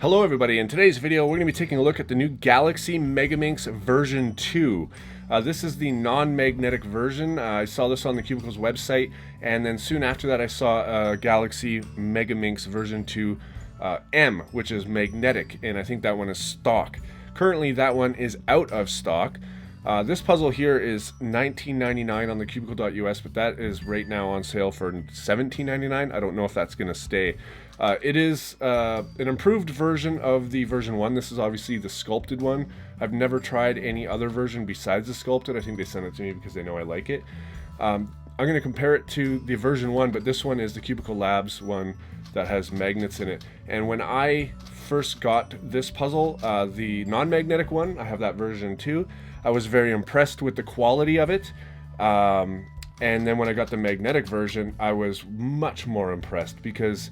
Hello everybody, in today's video we're going to be taking a look at the new Galaxy Megaminx version 2. This is the non-magnetic version. I saw this on the Cubicle's website, and then soon after that I saw Galaxy Megaminx version 2 M, which is magnetic, and I think that one is stock. Currently that one is out of stock. This puzzle here is $19.99 on the cubicle.us, but that is right now on sale for $17.99. I don't know if that's going to stay. It is an improved version of the version 1. This is obviously the sculpted one. I've never tried any other version besides the sculpted. I think they sent it to me because they know I like it. I'm going to compare it to the version 1, but this one is the Cubicle Labs one that has magnets in it. And when I first got this puzzle, the non-magnetic one, I have that version 2, I was very impressed with the quality of it. And then when I got the magnetic version, I was much more impressed, because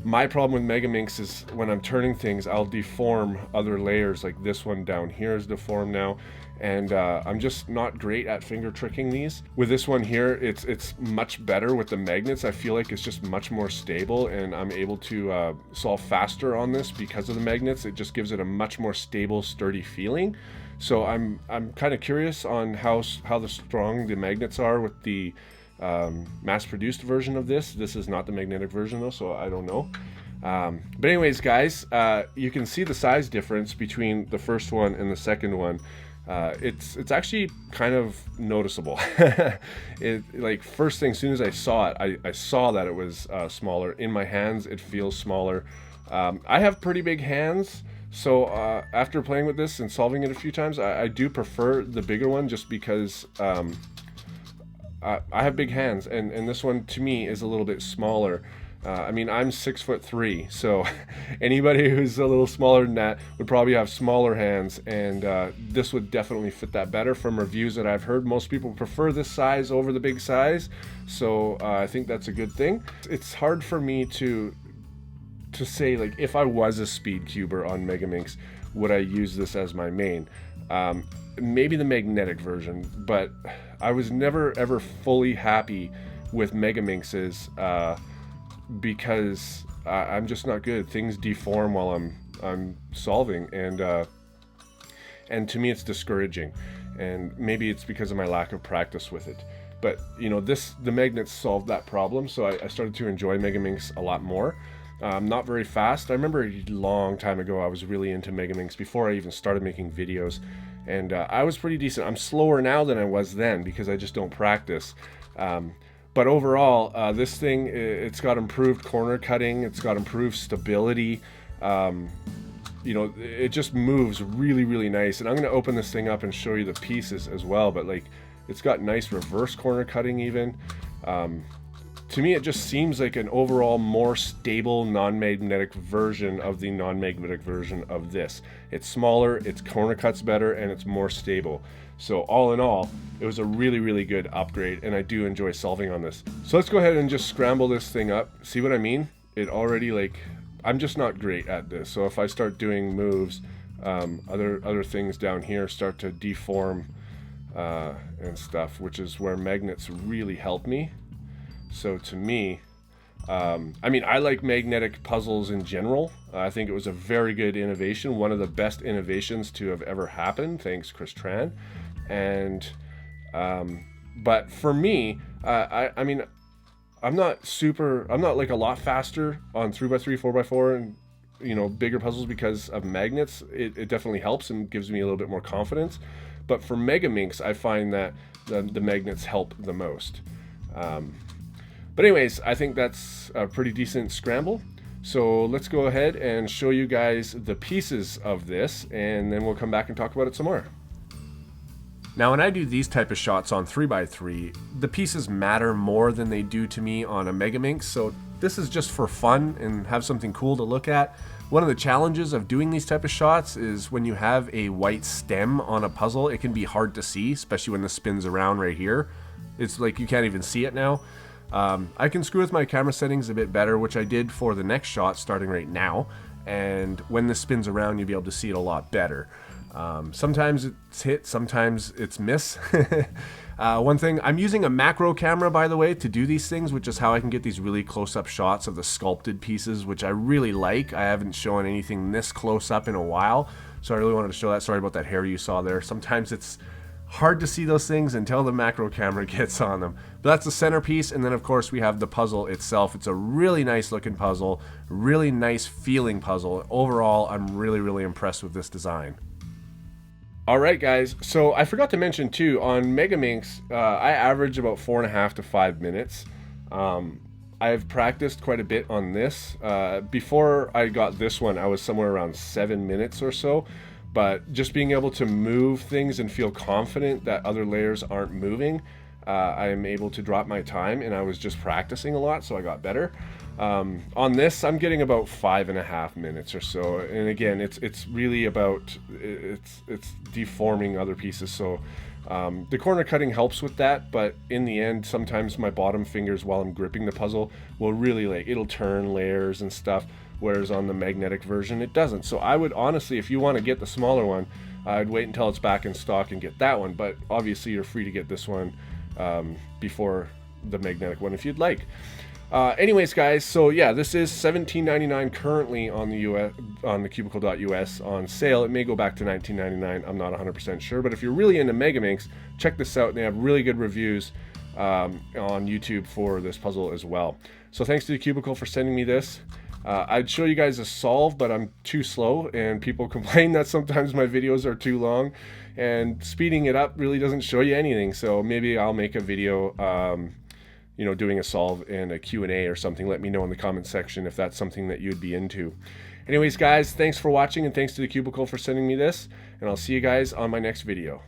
my problem with Megaminx is when I'm turning things, I'll deform other layers. Like this one down here is deformed now, and I'm just not great at finger tricking these. With this one here, it's much better with the magnets. I feel like it's just much more stable, and I'm able to solve faster on this because of the magnets. It just gives it a much more stable, sturdy feeling. So I'm kind of curious on how strong the magnets are with the mass-produced version of this. This is not the magnetic version though, so I don't know. But anyways, guys, you can see the size difference between the first one and the second one. It's actually kind of noticeable. Like first thing, as soon as I saw it, I saw that it was smaller. In my hands, it feels smaller. I have pretty big hands, so after playing with this and solving it a few times, I do prefer the bigger one, just because I have big hands, and this one to me is a little bit smaller. I mean, I'm 6'3", so anybody who's a little smaller than that would probably have smaller hands, and this would definitely fit that better. From reviews that I've heard, most people prefer this size over the big size, so I think that's a good thing. It's hard for me to say, like, if I was a speed cuber on Megaminx, would I use this as my main? Maybe the magnetic version, but I was never ever fully happy with Megaminx's because I'm just not good. Things deform while I'm solving, and to me it's discouraging, and maybe it's because of my lack of practice with it. But you know, the magnets solved that problem, so I started to enjoy Megaminx a lot more. Not very fast. I remember a long time ago I was really into Megaminx before I even started making videos, and I was pretty decent. I'm slower now than I was then because I just don't practice. But overall, this thing, it's got improved corner cutting, it's got improved stability. You know, it just moves really, really nice. And I'm going to open this thing up and show you the pieces as well, but like, it's got nice reverse corner cutting even. To me, it just seems like an overall more stable non-magnetic version of the non-magnetic version of this. It's smaller, its corner cuts better, and it's more stable. So all in all, it was a really, really good upgrade, and I do enjoy solving on this. So let's go ahead and just scramble this thing up. See what I mean? It already, like, I'm just not great at this. So if I start doing moves, other things down here start to deform and stuff, which is where magnets really help me. So to me, I mean, I like magnetic puzzles in general. I think it was a very good innovation, one of the best innovations to have ever happened, thanks Chris Tran. And but for me, I mean, I'm not like a lot faster on 3x3, 4x4, and you know, bigger puzzles because of magnets. It definitely helps and gives me a little bit more confidence. But for Megaminx, I find that the magnets help the most. But anyways, I think that's a pretty decent scramble. So let's go ahead and show you guys the pieces of this, and then we'll come back and talk about it some more. Now, when I do these type of shots on 3x3, the pieces matter more than they do to me on a Megaminx, so this is just for fun and have something cool to look at. One of the challenges of doing these type of shots is when you have a white stem on a puzzle, it can be hard to see, especially when this spins around right here. It's like you can't even see it now. I can screw with my camera settings a bit better, which I did for the next shot starting right now, and when this spins around you'll be able to see it a lot better. Sometimes it's hit, sometimes it's miss. One thing, I'm using a macro camera, by the way, to do these things, which is how I can get these really close-up shots of the sculpted pieces, which I really like. I haven't shown anything this close up in a while, so I really wanted to show that. Sorry about that hair you saw there. Sometimes it's hard to see those things until the macro camera gets on them. But that's the centerpiece, and then of course we have the puzzle itself. It's a really nice looking puzzle, really nice feeling puzzle. Overall, I'm really impressed with this design. Alright guys, so I forgot to mention too, on Megaminx, I average about 4.5 to 5 minutes. I've practiced quite a bit on this. Before I got this one, I was somewhere around 7 minutes or so. But just being able to move things and feel confident that other layers aren't moving, I am able to drop my time, and I was just practicing a lot, so I got better. On this, I'm getting about 5.5 minutes or so, and again, it's really about it's deforming other pieces. So the corner cutting helps with that, but in the end, sometimes my bottom fingers, while I'm gripping the puzzle, will really it'll turn layers and stuff. Whereas on the magnetic version, it doesn't. So I would honestly, if you want to get the smaller one, I'd wait until it's back in stock and get that one. But obviously, you're free to get this one before the magnetic one if you'd like. Anyways, guys, so yeah, this is $17.99 currently on the on the cubicle.us on sale. It may go back to $19.99. I'm not 100% sure. But if you're really into Megaminx, check this out. They have really good reviews on YouTube for this puzzle as well. So thanks to the Cubicle for sending me this. I'd show you guys a solve, but I'm too slow, and people complain that sometimes my videos are too long, and speeding it up really doesn't show you anything. So maybe I'll make a video, you know, doing a solve and a Q&A or something. Let me know in the comment section if that's something that you'd be into. Anyways, guys, thanks for watching, and thanks to the Cubicle for sending me this, and I'll see you guys on my next video.